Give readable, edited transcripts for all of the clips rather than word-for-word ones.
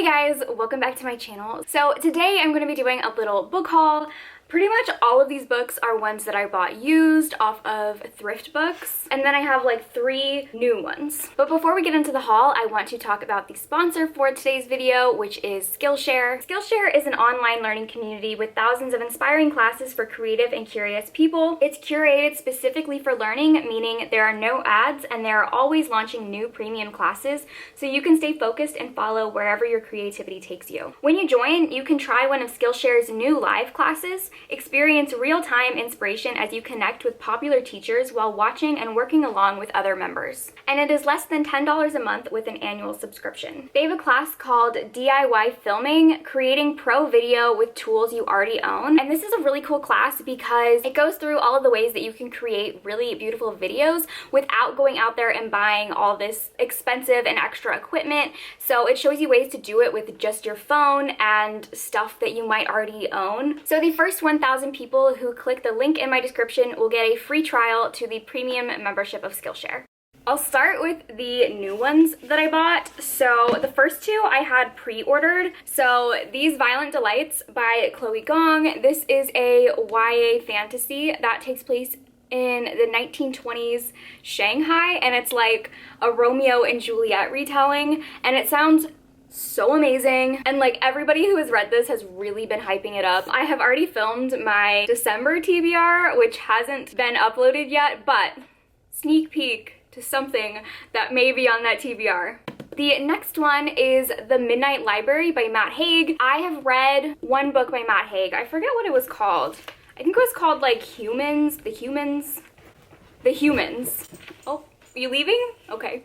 Hey guys, welcome back to my channel. So today I'm going to be doing a little book haul. Pretty much all of these books are ones that I bought used off of thrift books, and then I have like 3 new ones. But before we get into the haul, I want to talk about the sponsor for today's video, which is Skillshare. Skillshare is an online learning community with thousands of inspiring classes for creative and curious people. It's curated specifically for learning, meaning there are no ads and they are always launching new premium classes, so you can stay focused and follow wherever your creativity takes you. When you join, you can try one of Skillshare's new live classes. Experience real-time inspiration as you connect with popular teachers while watching and working along with other members. And it is less than $10 a month with an annual subscription. They have a class called DIY Filming, creating pro video with tools you already own. And this is a really cool class because it goes through all of the ways that you can create really beautiful videos without going out there and buying all this expensive and extra equipment. So it shows you ways to do it with just your phone and stuff that you might already own. So the first 1,000 people who click the link in my description will get a free trial to the premium membership of Skillshare. I'll start with the new ones that I bought. So the first 2 I had pre-ordered. So these Violent Delights by Chloe Gong. This is a YA fantasy that takes place in the 1920s Shanghai, and it's like a Romeo and Juliet retelling, and it sounds so amazing, and like everybody who has read this has really been hyping it up. I have already filmed my December TBR, which hasn't been uploaded yet, but sneak peek to something that may be on that TBR. The next one is The Midnight Library by Matt Haig. I have read one book by Matt Haig. I forget what it was called. I think it was called like The Humans. Oh, are you leaving? Okay.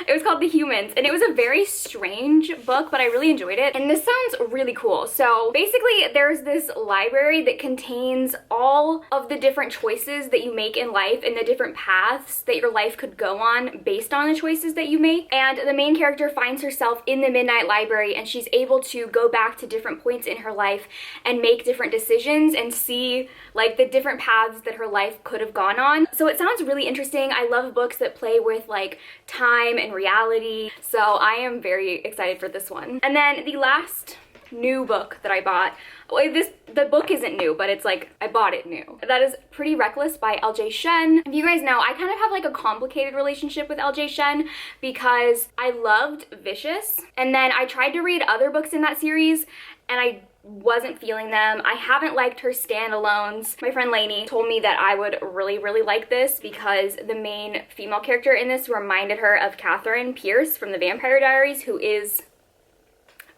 It was called The Humans, and it was a very strange book, but I really enjoyed it. And this sounds really cool. So basically, there's this library that contains all of the different choices that you make in life and the different paths that your life could go on based on the choices that you make. And the main character finds herself in the Midnight Library, and she's able to go back to different points in her life and make different decisions and see like the different paths that her life could have gone on. So it sounds really interesting. I love books that play with like time and reality, so I am very excited for this one. And then the last new book that I bought, well, the book isn't new, but it's like I bought it new. That is Pretty Reckless by LJ Shen. If you guys know, I kind of have like a complicated relationship with LJ Shen because I loved Vicious, and then I tried to read other books in that series and I wasn't feeling them. I haven't liked her standalones. My friend Lainey told me that I would really like this because the main female character in this reminded her of Catherine Pierce from The Vampire Diaries, who is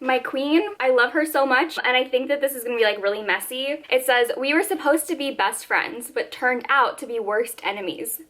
my queen. I love her so much, and I think that this is gonna be like really messy. It says, "We were supposed to be best friends, but turned out to be worst enemies."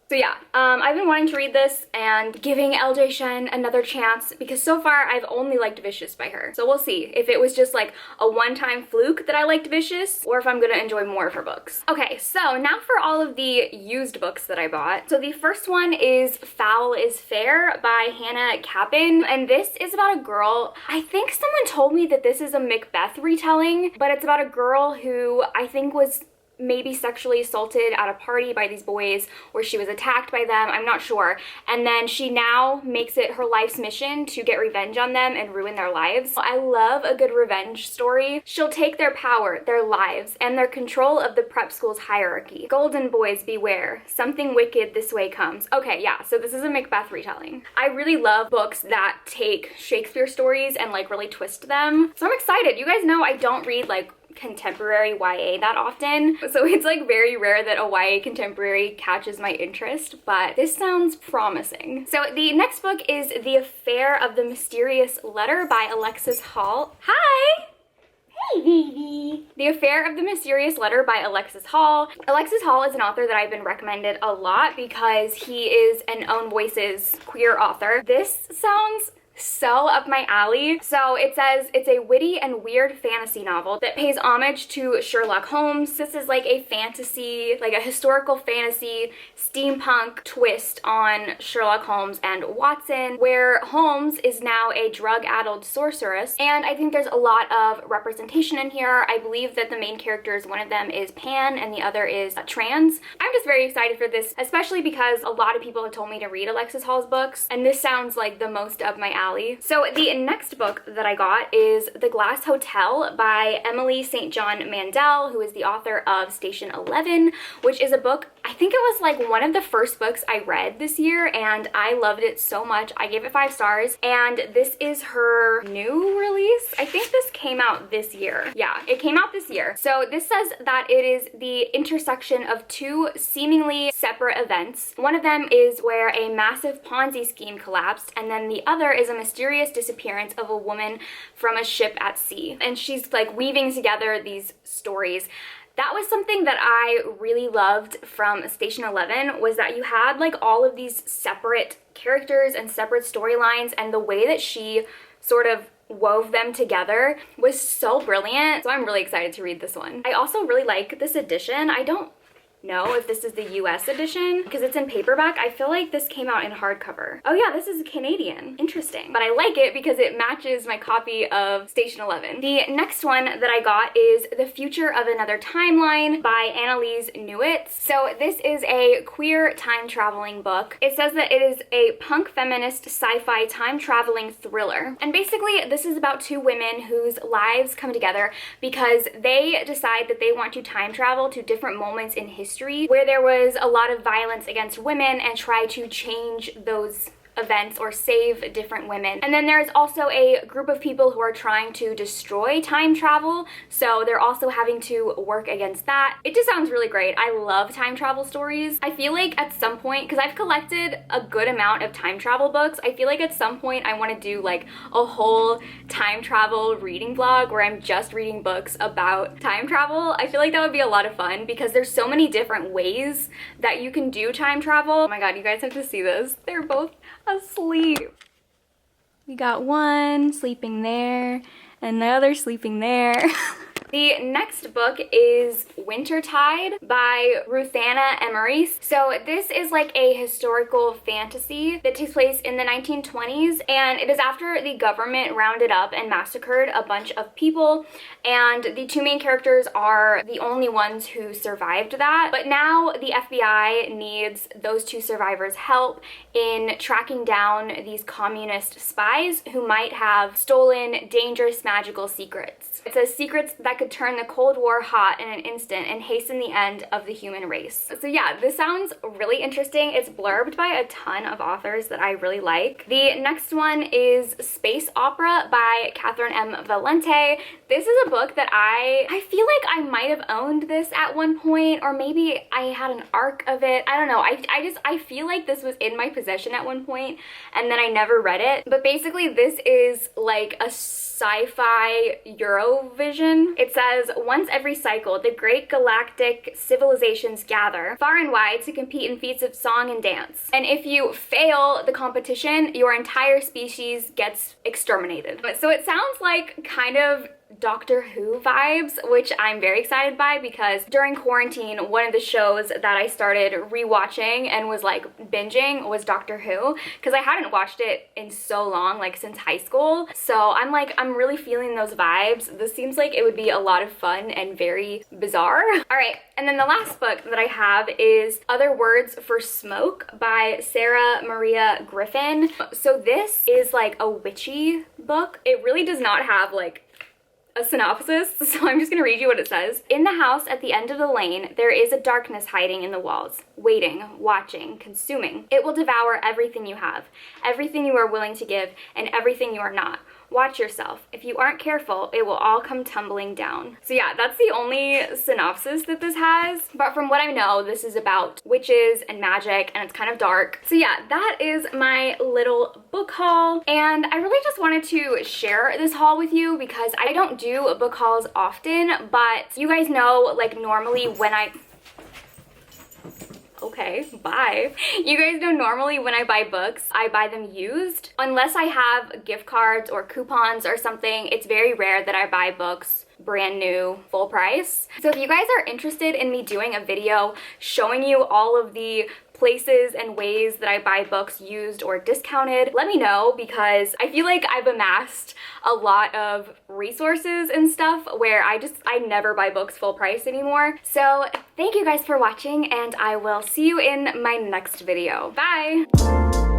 So yeah, I've been wanting to read this and giving LJ Shen another chance because so far I've only liked Vicious by her. So we'll see if it was just like a one-time fluke that I liked Vicious or if I'm gonna enjoy more of her books. Okay, so now for all of the used books that I bought. So the first one is Foul is Fair by Hannah Capin, and this is about a girl. I think someone told me that this is a Macbeth retelling, but it's about a girl who I think was maybe sexually assaulted at a party by these boys, or she was attacked by them, I'm not sure. And then she now makes it her life's mission to get revenge on them and ruin their lives. I love a good revenge story. She'll take their power, their lives, and their control of the prep school's hierarchy. Golden boys beware, something wicked this way comes. Okay, yeah, so this is a Macbeth retelling. I really love books that take Shakespeare stories and like really twist them. So I'm excited. You guys know I don't read like contemporary YA that often, so it's like very rare that a YA contemporary catches my interest, but this sounds promising. So the next book is The Affair of the Mysterious Letter by Alexis Hall. Hi! Hey, baby! The Affair of the Mysterious Letter by Alexis Hall. Alexis Hall is an author that I've been recommended a lot because he is an Own Voices queer author. This sounds so up my alley. So it says it's a witty and weird fantasy novel that pays homage to Sherlock Holmes. This is like a fantasy, like a historical fantasy steampunk twist on Sherlock Holmes and Watson, where Holmes is now a drug-addled sorceress. And I think there's a lot of representation in here. I believe that the main characters, one of them is pan and the other is trans. I'm just very excited for this, especially because a lot of people have told me to read Alexis Hall's books, and this sounds like the most up my alley alley. So the next book that I got is The Glass Hotel by Emily St. John Mandel, who is the author of Station 11, which is a book, I think it was like one of the first books I read this year, and I loved it so much. I gave it 5 stars, and this is her new release. I think this came out this year. Yeah, it came out this year. So this says that it is the intersection of 2 seemingly separate events. One of them is where a massive Ponzi scheme collapsed, and then the other is a mysterious disappearance of a woman from a ship at sea. And she's like weaving together these stories. That was something that I really loved from Station 11, was that you had like all of these separate characters and separate storylines, and the way that she sort of wove them together was so brilliant. So I'm really excited to read this one. I also really like this edition. I don't know if this is the US edition because it's in paperback. I feel like this came out in hardcover. Oh yeah, this is Canadian. Interesting. But I like it because it matches my copy of Station 11. The next one that I got is The Future of Another Timeline by Annalise Newitz. So this is a queer time traveling book. It says that it is a punk feminist sci-fi time traveling thriller. And basically this is about 2 women whose lives come together because they decide that they want to time travel to different moments in history where there was a lot of violence against women and try to change those events or save different women. And then there's also a group of people who are trying to destroy time travel, so they're also having to work against that. It just sounds really great. I love time travel stories. I feel like at some point, because I've collected a good amount of time travel books, I feel like at some point I want to do like a whole time travel reading vlog where I'm just reading books about time travel. I feel like that would be a lot of fun because there's so many different ways that you can do time travel. Oh my god, you guys have to see this. They're both asleep. We got one sleeping there and the other sleeping there. The next book is Wintertide by Ruthanna Emmerich. So this is like a historical fantasy that takes place in the 1920s, and it is after the government rounded up and massacred a bunch of people, and the 2 main characters are the only ones who survived that. But now the FBI needs those 2 survivors' help in tracking down these communist spies who might have stolen dangerous magical secrets. It says secrets that could turn the Cold War hot in an instant and hasten the end of the human race. So yeah, this sounds really interesting. It's blurbed by a ton of authors that I really like. The next one is Space Opera by Catherine M. Valente. This is a book that I feel like I might have owned this at one point, or maybe I had an arc of it. I don't know. I feel like this was in my possession at one point and then I never read it. But basically this is like a sci-fi Eurovision. It says, once every cycle, the great galactic civilizations gather far and wide to compete in feats of song and dance. And if you fail the competition, your entire species gets exterminated. So it sounds like kind of Doctor Who vibes, which I'm very excited by because during quarantine, one of the shows that I started rewatching and was like binging was Doctor Who, because I hadn't watched it in so long, like since high school. So I'm really feeling those vibes. This seems like it would be a lot of fun and very bizarre. All right, and then the last book that I have is Other Words for Smoke by Sarah Maria Griffin. So this is like a witchy book. It really does not have like a synopsis, so I'm just gonna read you what it says. In the house at the end of the lane, there is a darkness hiding in the walls, waiting, watching, consuming. It will devour everything you have, everything you are willing to give, and everything you are not. Watch yourself. If you aren't careful, it will all come tumbling down. So yeah, that's the only synopsis that this has. But from what I know, this is about witches and magic, and it's kind of dark. So yeah, that is my little book haul. And I really just wanted to share this haul with you because I don't do book hauls often, but you guys know, like normally when okay, bye. You guys know normally when I buy books, I buy them used. Unless I have gift cards or coupons or something, it's very rare that I buy books brand new, full price. So if you guys are interested in me doing a video showing you all of the places and ways that I buy books used or discounted, let me know, because I feel like I've amassed a lot of resources and stuff where I never buy books full price anymore. So thank you guys for watching, and I will see you in my next video. Bye!